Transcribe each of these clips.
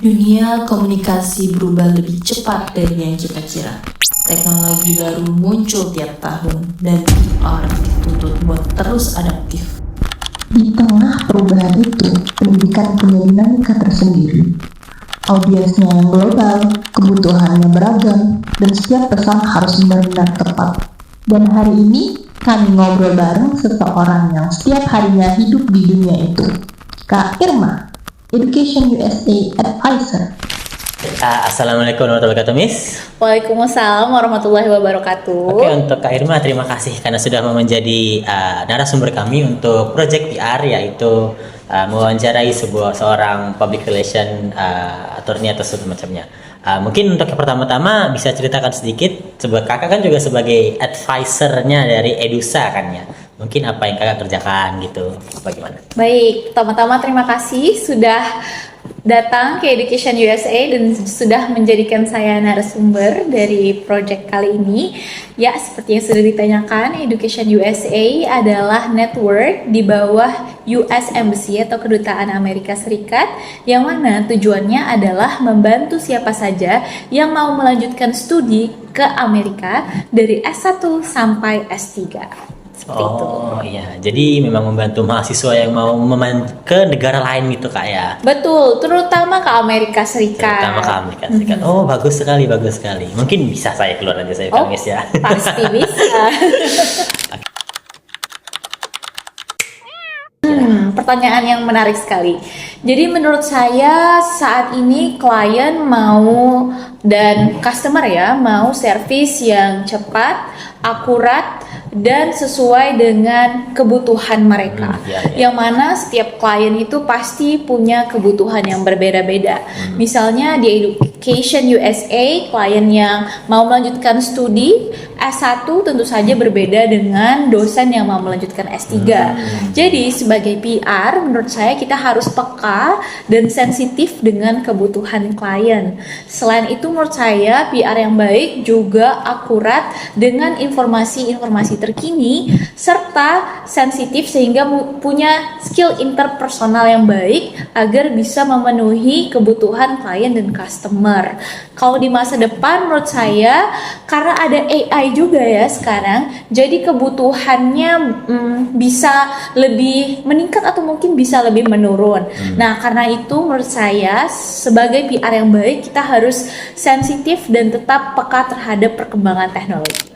Dunia komunikasi berubah lebih cepat dari yang kita kira. Teknologi baru muncul tiap tahun dan PR dituntut buat terus adaptif. Di tengah perubahan itu, pendidikan punya dinamika tersendiri. Audiensnya yang global, kebutuhannya beragam, dan setiap pesan harus benar-benar tepat. Dan hari ini, kami ngobrol bareng seseorang yang setiap harinya hidup di dunia itu. Kak Irma, Education USA Advisor. Assalamualaikum warahmatullahi wabarakatuh, Miss. Waalaikumsalam warahmatullahi wabarakatuh. Oke, untuk Kak Irma, terima kasih karena sudah mau menjadi narasumber kami untuk Project PR, yaitu mewawancarai seorang public relation attorney atau semacamnya. Mungkin untuk yang pertama-tama bisa ceritakan sedikit, kakak kan juga sebagai advisernya dari Edusa kan ya. Mungkin apa yang kakak kerjakan gitu, bagaimana? Baik, pertama-tama terima kasih sudah datang ke Education USA dan sudah menjadikan saya narasumber dari project kali ini. Ya, seperti yang sudah ditanyakan, Education USA adalah network di bawah US Embassy atau Kedutaan Amerika Serikat, yang mana tujuannya adalah membantu siapa saja yang mau melanjutkan studi ke Amerika dari S1 sampai S3. Seperti itu. Iya, jadi memang membantu mahasiswa yang mau ke negara lain gitu Kak ya. Betul, terutama ke Amerika Serikat. Terutama ke Amerika Serikat. Oh, bagus sekali, bagus sekali. Mungkin bisa saya keluar aja saya Kang Miss ya. Pasti bisa. Pertanyaan yang menarik sekali. Jadi menurut saya saat ini klien mau dan customer ya mau service yang cepat, akurat, dan sesuai dengan kebutuhan mereka. Yang mana setiap klien itu pasti punya kebutuhan yang berbeda-beda. Misalnya di Education USA, klien yang mau melanjutkan studi S1 tentu saja berbeda dengan dosen yang mau melanjutkan S3. Jadi sebagai PR, menurut saya kita harus peka dan sensitif dengan kebutuhan klien. Selain itu menurut saya PR yang baik juga akurat dengan informasi-informasi terkini serta sensitif sehingga punya skill interpersonal yang baik agar bisa memenuhi kebutuhan klien dan customer. Kalau di masa depan menurut saya karena ada AI juga ya sekarang, jadi kebutuhannya bisa lebih meningkat atau mungkin bisa lebih menurun. Nah, karena itu menurut saya sebagai PR yang baik kita harus sensitif dan tetap peka terhadap perkembangan teknologi.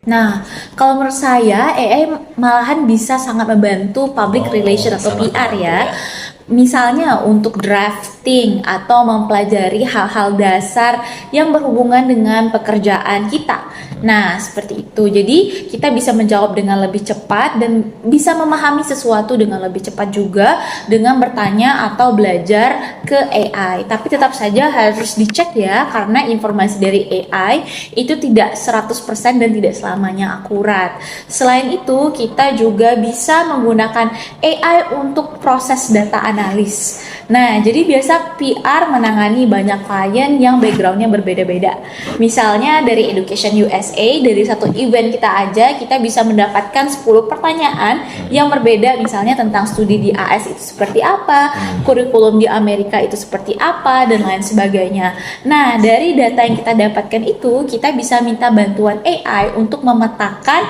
Nah, kalau menurut saya AI malahan bisa sangat membantu public relation atau PR ya. Misalnya untuk drafting atau mempelajari hal-hal dasar yang berhubungan dengan pekerjaan kita. Nah, seperti itu. Jadi, kita bisa menjawab dengan lebih cepat dan bisa memahami sesuatu dengan lebih cepat juga dengan bertanya atau belajar ke AI. Tapi tetap saja harus dicek ya, karena informasi dari AI itu tidak 100% dan tidak selamanya akurat. Selain itu, kita juga bisa menggunakan AI untuk proses data analis. Nah, jadi biasa PR menangani banyak klien yang backgroundnya berbeda-beda. Misalnya dari Education USA, dari satu event kita aja, kita bisa mendapatkan 10 pertanyaan yang berbeda, misalnya tentang studi di AS itu seperti apa, kurikulum di Amerika itu seperti apa, dan lain sebagainya. Nah, dari data yang kita dapatkan itu, kita bisa minta bantuan AI untuk memetakan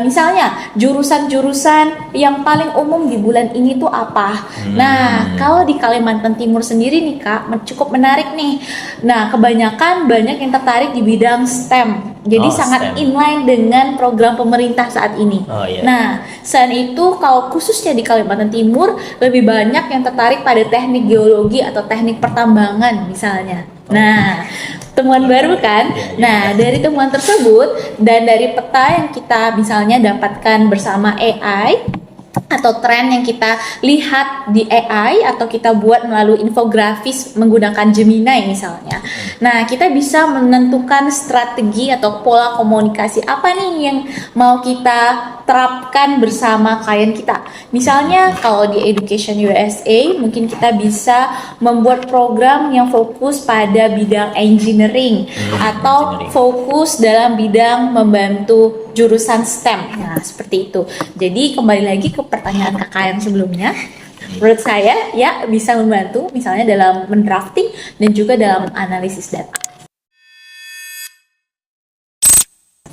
misalnya jurusan-jurusan yang paling umum di bulan ini tuh apa. Nah, kalau di Kalimantan Timur sendiri nih Kak, cukup menarik nih. Nah, kebanyakan banyak yang tertarik di bidang STEM. Jadi sangat STEM. inline dengan program pemerintah saat ini. Nah, selain itu kalau khususnya di Kalimantan Timur lebih banyak yang tertarik pada teknik geologi atau teknik pertambangan misalnya. Nah, temuan baru kan? Nah, dari temuan tersebut dan dari peta yang kita misalnya dapatkan bersama AI atau tren yang kita lihat di AI atau kita buat melalui infografis menggunakan Gemini misalnya. Nah, kita bisa menentukan strategi atau pola komunikasi apa nih yang mau kita terapkan bersama klien kita. Misalnya kalau di Education USA mungkin kita bisa membuat program yang fokus pada bidang engineering atau fokus dalam bidang membantu jurusan STEM. Nah, seperti itu. Jadi kembali lagi ke pertanyaan kakak yang sebelumnya. Menurut saya ya bisa membantu misalnya dalam mendrafting dan juga dalam analisis data.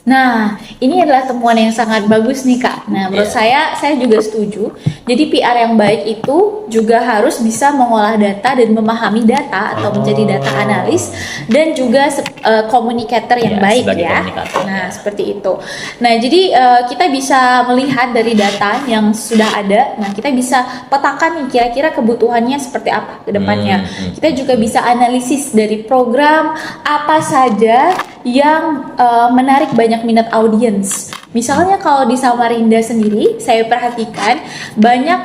Nah, ini adalah temuan yang sangat bagus nih Kak. Nah, menurut saya juga setuju. Jadi PR yang baik itu juga harus bisa mengolah data dan memahami data atau menjadi data analis dan juga communicator yang baik ya. Nah, seperti itu. Nah, jadi kita bisa melihat dari data yang sudah ada. Nah, kita bisa petakan nih kira-kira kebutuhannya seperti apa ke depannya. Kita juga bisa analisis dari program apa saja yang menarik banyak minat audiens. Misalnya kalau di Samarinda sendiri, saya perhatikan banyak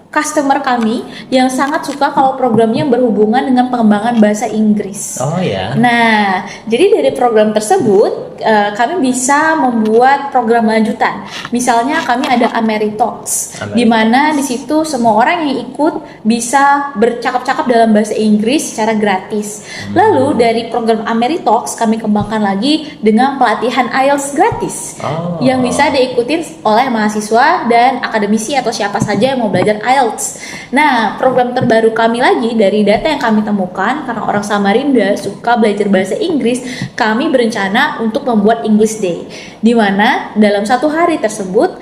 customer kami yang sangat suka kalau programnya berhubungan dengan pengembangan bahasa Inggris. Oh ya. Nah, jadi dari program tersebut kami bisa membuat program lanjutan. Misalnya kami ada Ameritalks, di mana di situ semua orang yang ikut bisa bercakap-cakap dalam bahasa Inggris secara gratis. Lalu dari program Ameritalks kami kembangkan lagi dengan pelatihan IELTS gratis yang bisa diikuti oleh mahasiswa dan akademisi atau siapa saja yang mau belajar IELTS. Nah, program terbaru kami lagi dari data yang kami temukan karena orang Samarinda suka belajar bahasa Inggris, kami berencana untuk membuat English Day, di mana dalam satu hari tersebut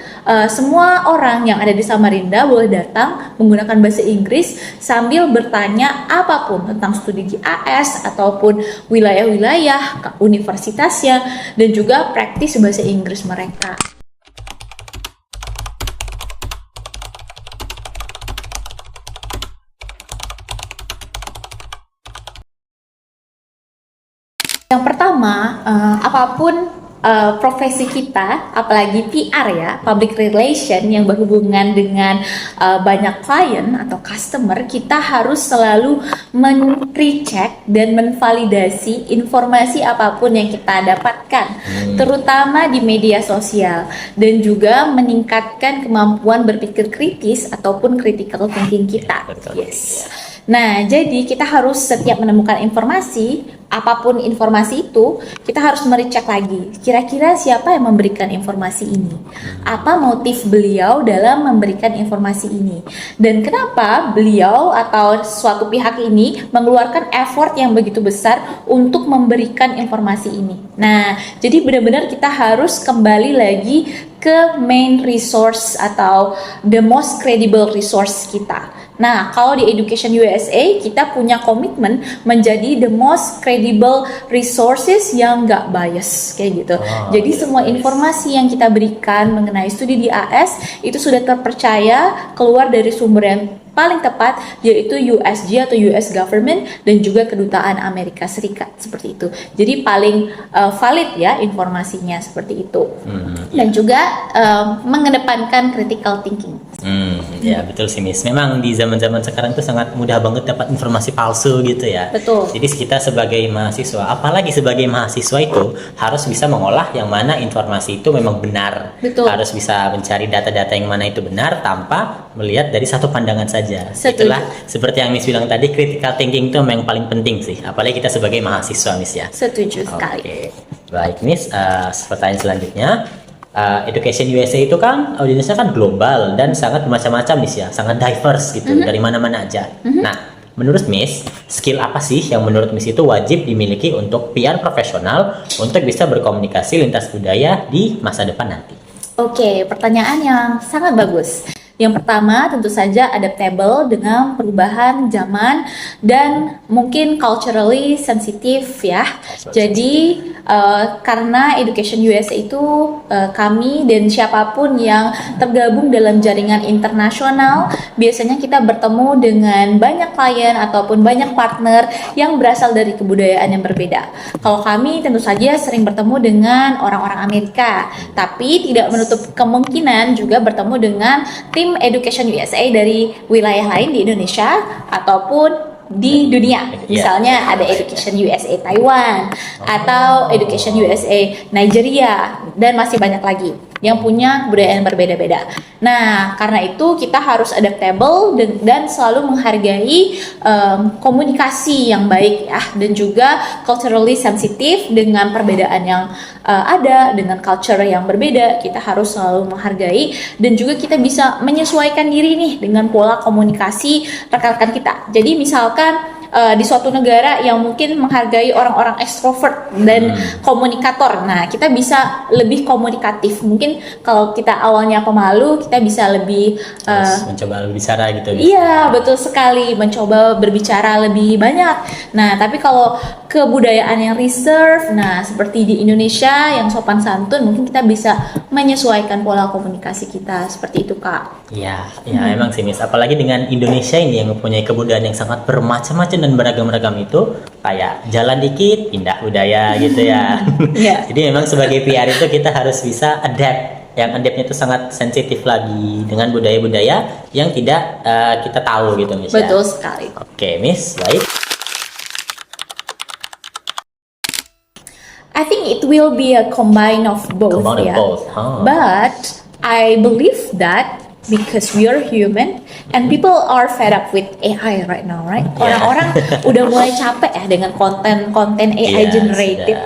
semua orang yang ada di Samarinda boleh datang menggunakan bahasa Inggris sambil bertanya apapun tentang studi di AS ataupun wilayah-wilayah universitasnya dan juga praktis bahasa Inggris mereka. Yang pertama, apapun profesi kita, apalagi PR ya, public relation yang berhubungan dengan banyak klien atau customer, kita harus selalu men-recheck dan menvalidasi informasi apapun yang kita dapatkan, terutama di media sosial, dan juga meningkatkan kemampuan berpikir kritis ataupun critical thinking kita. Yes. Nah, jadi kita harus setiap menemukan informasi, apapun informasi itu, kita harus merecek lagi. Kira-kira siapa yang memberikan informasi ini? Apa motif beliau dalam memberikan informasi ini? Dan kenapa beliau atau suatu pihak ini mengeluarkan effort yang begitu besar untuk memberikan informasi ini? Nah, jadi benar-benar kita harus kembali lagi ke main resource atau the most credible resource kita. Nah, kalau di Education USA kita punya komitmen menjadi the most credible resources yang nggak bias kayak gitu. Jadi semua informasi yang kita berikan mengenai studi di AS itu sudah terpercaya keluar dari sumber yang paling tepat, yaitu USG atau US Government dan juga Kedutaan Amerika Serikat, seperti itu. Jadi paling valid ya informasinya seperti itu. Dan juga mengedepankan critical thinking. Ya betul sih Miss. Memang di zaman-zaman sekarang tuh sangat mudah banget dapat informasi palsu gitu ya. Betul. Jadi kita sebagai mahasiswa, apalagi sebagai mahasiswa itu harus bisa mengolah yang mana informasi itu memang benar. Betul. Harus bisa mencari data-data yang mana itu benar tanpa melihat dari satu pandangan saja. Setuju. Itulah seperti yang Miss bilang tadi, critical thinking itu memang paling penting sih, apalagi kita sebagai mahasiswa Miss ya. Setuju sekali. Oke. Baik Miss, pertanyaan selanjutnya. Education USA itu kan audiensnya kan global dan sangat bermacam-macam Miss ya, sangat diverse gitu, dari mana-mana aja. Nah, menurut Miss, skill apa sih yang menurut Miss itu wajib dimiliki untuk PR profesional untuk bisa berkomunikasi lintas budaya di masa depan nanti? Oke, pertanyaan yang sangat bagus. Yang pertama tentu saja adaptable dengan perubahan zaman dan mungkin culturally sensitive ya. Jadi karena Education USA itu kami dan siapapun yang tergabung dalam jaringan internasional, biasanya kita bertemu dengan banyak klien ataupun banyak partner yang berasal dari kebudayaan yang berbeda. Kalau kami tentu saja sering bertemu dengan orang-orang Amerika, tapi tidak menutup kemungkinan juga bertemu dengan tim Education USA dari wilayah lain di Indonesia ataupun di dunia. Misalnya ada Education USA Taiwan atau Education USA Nigeria dan masih banyak lagi. yang punya kebudayaan berbeda-beda. Nah, karena itu kita harus adaptable dan selalu menghargai komunikasi yang baik ya, dan juga culturally sensitive dengan perbedaan yang ada, dengan culture yang berbeda. Kita harus selalu menghargai dan juga kita bisa menyesuaikan diri nih dengan pola komunikasi rekan-rekan kita. Jadi misalkan di suatu negara yang mungkin menghargai orang-orang ekstrovert dan komunikator, nah kita bisa lebih komunikatif. Mungkin kalau kita awalnya pemalu, kita bisa lebih mencoba berbicara gitu. Iya, betul sekali, mencoba berbicara lebih banyak. Nah, tapi kalau kebudayaan yang reserve, nah seperti di Indonesia yang sopan santun, mungkin kita bisa menyesuaikan pola komunikasi kita seperti itu, Kak. Iya, ya emang sih Miss. Apalagi dengan Indonesia ini yang mempunyai kebudayaan yang sangat bermacam-macam dan beragam-ragam itu, kayak jalan dikit pindah budaya gitu ya. Iya. Jadi memang sebagai PR itu kita harus bisa adapt. Yang adaptnya itu sangat sensitif lagi dengan budaya-budaya yang tidak kita tahu gitu Miss. Betul Ya. sekali. Oke Miss, baik. I think it will be a combine of both, Combine of ya. both. Oh. But I believe that because we are human and people are fed up with AI right now, right? Yeah. Orang-orang udah mulai capek ya dengan konten-konten AI Iya, generated.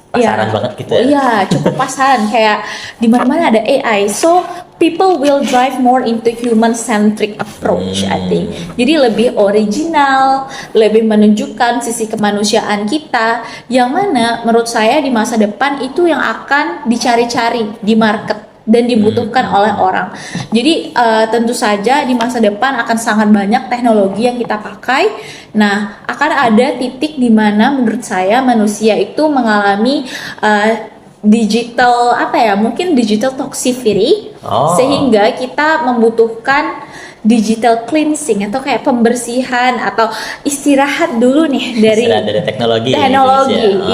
pasaran banget gitu ya. Iya, cukup pasaran, kayak di mana-mana ada AI. So people will drive more into human centric approach, I think. Jadi lebih original, lebih menunjukkan sisi kemanusiaan kita, yang mana menurut saya di masa depan itu yang akan dicari-cari di market dan dibutuhkan oleh orang. Jadi tentu saja di masa depan akan sangat banyak teknologi yang kita pakai. Nah, akan ada titik di mana menurut saya manusia itu mengalami digital mungkin digital toxicity, sehingga kita membutuhkan digital cleansing atau kayak pembersihan atau istirahat dulu nih dari teknologi.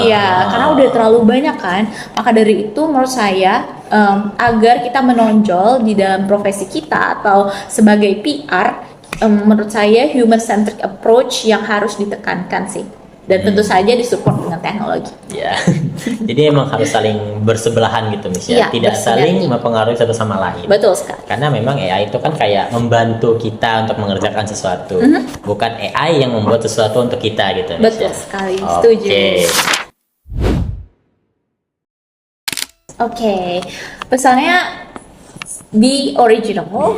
Iya, karena udah terlalu banyak kan. Maka dari itu menurut saya agar kita menonjol di dalam profesi kita atau sebagai PR, menurut saya human centric approach yang harus ditekankan sih. Dan tentu saja disupport dengan teknologi. Ya, jadi emang harus saling bersebelahan gitu Miss ya, Iya, tidak saling bersinergi. mempengaruhi satu sama lain. Betul sekali. Karena memang AI itu kan kayak membantu kita untuk mengerjakan sesuatu, bukan AI yang membuat sesuatu untuk kita gitu Miss. Betul ya. sekali, setuju. Oke, pesannya be original.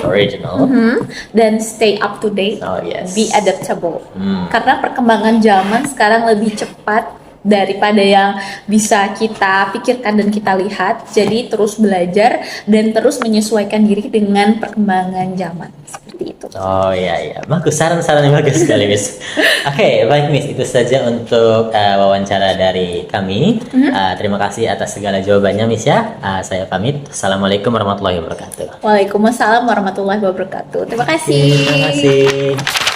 Dan stay up to date. Oh, yes. Be adaptable. Karena perkembangan zaman sekarang lebih cepat daripada yang bisa kita pikirkan dan kita lihat. Jadi terus belajar dan terus menyesuaikan diri dengan perkembangan zaman. Seperti itu. Oh iya, bagus, saran-sarannya bagus sekali Miss. Oke, baik Miss, itu saja untuk wawancara dari kami. Terima kasih atas segala jawabannya Miss ya. Saya pamit. Assalamualaikum warahmatullahi wabarakatuh. Waalaikumsalam warahmatullahi wabarakatuh. Terima kasih. Terima kasih.